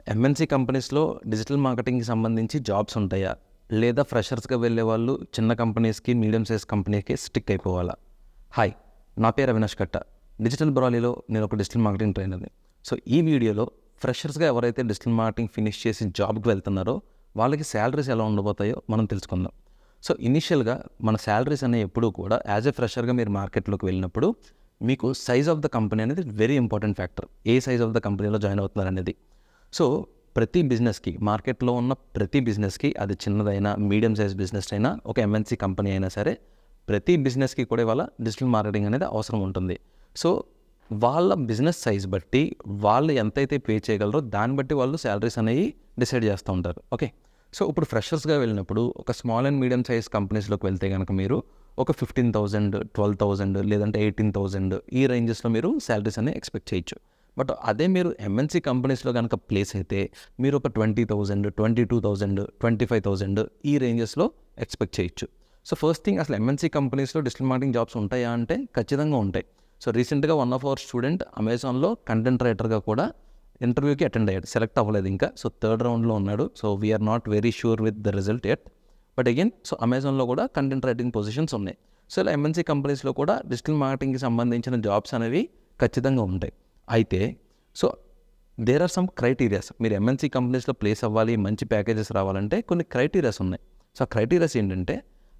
MNC కంపెనీస్లో digital మార్కెటింగ్కి సంబంధించి jobs ఉంటాయా? లేదా ఫ్రెషర్స్‌గా వెళ్ళే వాళ్ళు చిన్న కంపెనీస్‌కి, మీడియం సైజ్ కంపెనీకి స్టిక్ అయిపోవాలా? హాయ్, నా పేరు అవినాష్ కట్ట. డిజిటల్ బ్రాలీలో నేను ఒక డిజిటల్ మార్కెటింగ్ ట్రైనర్‌ని. సో ఈ వీడియోలో ఫ్రెషర్స్‌గా ఎవరైతే డిజిటల్ మార్కెటింగ్ ఫినిష్ చేసి జాబ్‌కి వెళ్తున్నారో వాళ్ళకి శాలరీస్ ఎలా ఉండబోతాయో మనం తెలుసుకుందాం. సో ఇనీషియల్‌గా మన శాలరీస్ అనేవి ఎప్పుడూ కూడా యాజ్ ఎ ఫ్రెషర్‌గా మీరు మార్కెట్‌లోకి వెళ్ళినప్పుడు మీకు సైజ్ ఆఫ్ ద కంపెనీ అనేది very important factor. A size of the కంపెనీలో జాయిన్ అవుతున్నారనేది. సో ప్రతి బిజినెస్‌కి, మార్కెట్‌లో ఉన్న ప్రతి బిజినెస్‌కి, అది చిన్నదైనా, మీడియం సైజ్ బిజినెస్ అయినా, ఒక ఎంఎన్సీ కంపెనీ అయినా సరే, ప్రతి బిజినెస్‌కి కూడా ఇవాళ డిజిటల్ మార్కెటింగ్ అనేది అవసరం ఉంటుంది. సో వాళ్ళ బిజినెస్ సైజ్ బట్టి వాళ్ళు ఎంతైతే పే చేయగలరో దాన్ని బట్టి వాళ్ళు శాలరీస్ అనేవి డిసైడ్ చేస్తూ ఉంటారు. ఓకే. సో ఇప్పుడు ఫ్రెషర్స్‌గా వెళ్ళినప్పుడు ఒక స్మాల్ అండ్ మీడియం సైజ్ కంపెనీస్‌లోకి వెళ్తే గనక మీరు ఒక 15,000, 12,000 లేదంటే 18,000 ఈ రేంజెస్‌లో మీరు శాలరీస్ అనేవి ఎక్స్పెక్ట్ చేయొచ్చు. బట్ అదే మీరు ఎంఎన్సీ కంపెనీస్‌లో కనుక ప్లేస్ అయితే మీరు ఒక 20,000, 22,000, 25,000 ఈ రేంజెస్‌లో ఎక్స్పెక్ట్ చేయొచ్చు. సో ఫస్ట్ థింగ్, అసలు ఎంఎన్సీ కంపెనీస్‌లో డిజిటల్ మార్కెటింగ్ జాబ్స్ ఉంటాయా అంటే ఖచ్చితంగా ఉంటాయి. సో రీసెంట్‌గా వన్ ఆఫ్ అవర్ స్టూడెంట్ అమెజాన్‌లో కంటెంట్ రైటర్‌గా కూడా ఇంటర్వ్యూకి అటెండ్ అయ్యాడు. సెలెక్ట్ అవ్వలేదు ఇంకా. సో థర్డ్ రౌండ్లో ఉన్నాడు. So we are not very sure with the result yet. But again so అమెజాన్లో కూడా కంటెంట్ రైటింగ్ పొజిషన్స్ ఉన్నాయి. సో ఇలా ఎంఎన్సీ కంపెనీస్లో కూడా డిజిటల్ మార్కెటింగ్కి సంబంధించిన జాబ్స్ అనేవి ఖచ్చితంగా ఉంటాయి. అయితే so there are some criterias. మీరు ఎంఎన్సీ కంపెనీస్లో ప్లేస్ అవ్వాలి, మంచి ప్యాకేజెస్ రావాలంటే కొన్ని క్రైటీరియాస్ ఉన్నాయి. సో ఆ క్రైటీరియాస్ ఏంటంటే,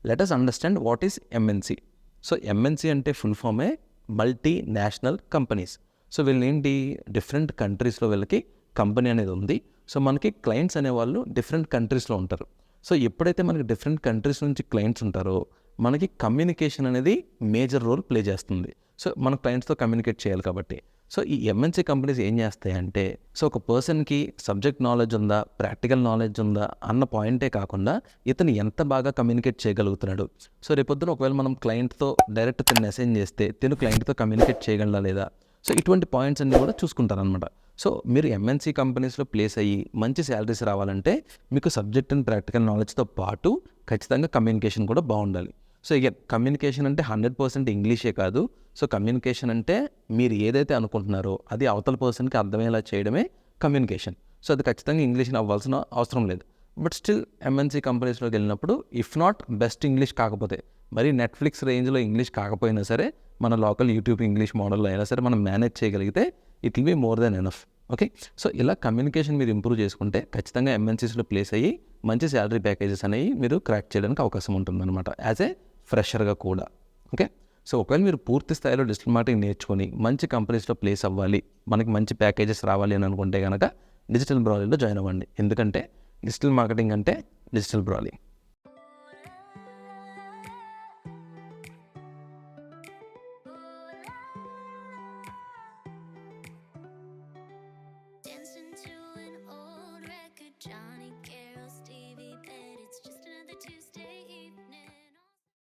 let us understand what is MNC. So MNC అంటే ఫుల్ ఫామే మల్టీనేషనల్ కంపెనీస్. సో వీళ్ళేంటి, డిఫరెంట్ కంట్రీస్లో వీళ్ళకి కంపెనీ అనేది ఉంది. సో మనకి క్లయింట్స్ అనేవాళ్ళు డిఫరెంట్ కంట్రీస్లో ఉంటారు. సో ఎప్పుడైతే మనకి డిఫరెంట్ కంట్రీస్ నుంచి క్లయింట్స్ ఉంటారో మనకి కమ్యూనికేషన్ అనేది మేజర్ రోల్ ప్లే చేస్తుంది. సో మన క్లయింట్స్తో కమ్యూనికేట్ చేయాలి కాబట్టి. సో ఈ ఎంఎన్సీ కంపెనీస్ ఏం చేస్తాయంటే, సో ఒక పర్సన్కి సబ్జెక్ట్ నాలెడ్జ్ ఉందా, ప్రాక్టికల్ నాలెడ్జ్ ఉందా అన్న పాయింటే కాకుండా ఇతను ఎంత బాగా కమ్యూనికేట్ చేయగలుగుతున్నాడు. సో రేపొద్దున ఒకవేళ మనం క్లయింట్తో డైరెక్ట్ తిను మెసేజ్ చేస్తే తిను క్లయింట్తో కమ్యూనికేట్ చేయగలరా లేదా, సో ఇటువంటి పాయింట్స్ అన్నీ కూడా చూసుకుంటారనమాట. సో మీరు ఎంఎన్సీ కంపెనీస్లో ప్లేస్ అయ్యి మంచి శాలరీస్ రావాలంటే మీకు సబ్జెక్ట్ అండ్ ప్రాక్టికల్ నాలెడ్జ్తో పాటు ఖచ్చితంగా కమ్యూనికేషన్ కూడా బాగుండాలి. సో ఇక కమ్యూనికేషన్ అంటే 100% ఇంగ్లీషే కాదు. సో కమ్యూనికేషన్ అంటే మీరు ఏదైతే అనుకుంటున్నారో అది అవతల పర్సన్కి అర్థమయ్యేలా చేయడమే కమ్యూనికేషన్. సో అది ఖచ్చితంగా ఇంగ్లీష్ని అవ్వాల్సిన అవసరం లేదు. బట్ స్టిల్ ఎంఎన్సీ కంపెనీస్లోకి వెళ్ళినప్పుడు ఇఫ్ నాట్ బెస్ట్ ఇంగ్లీష్ కాకపోతే, మరి నెట్ఫ్లిక్స్ రేంజ్లో ఇంగ్లీష్ కాకపోయినా సరే, మన లోకల్ యూట్యూబ్ ఇంగ్లీష్ మోడల్లో అయినా సరే మనం మేనేజ్ చేయగలిగితే it will be more than enough. Okay. So ఇలా కమ్యూనికేషన్ మీరు ఇంప్రూవ్ చేసుకుంటే ఖచ్చితంగా ఎంఎన్సీస్లో ప్లేస్ అయ్యి మంచి శాలరీ ప్యాకేజెస్ అనేవి మీరు క్రాక్ చేయడానికి అవకాశం ఉంటుందన్నమాట, యాజ్ ఏ ఫ్రెషర్గా కూడా. ఓకే. సో ఒకవేళ మీరు పూర్తి స్థాయిలో డిజిటల్ మార్కెటింగ్ నేర్చుకొని మంచి కంపెనీస్లో ప్లేస్ అవ్వాలి, మనకి మంచి ప్యాకేజెస్ రావాలి అని అనుకుంటే కనుక డిజిటల్ బ్రాలీలో జాయిన్ అవ్వండి. ఎందుకంటే డిజిటల్ మార్కెటింగ్ అంటే డిజిటల్ బ్రాలీ.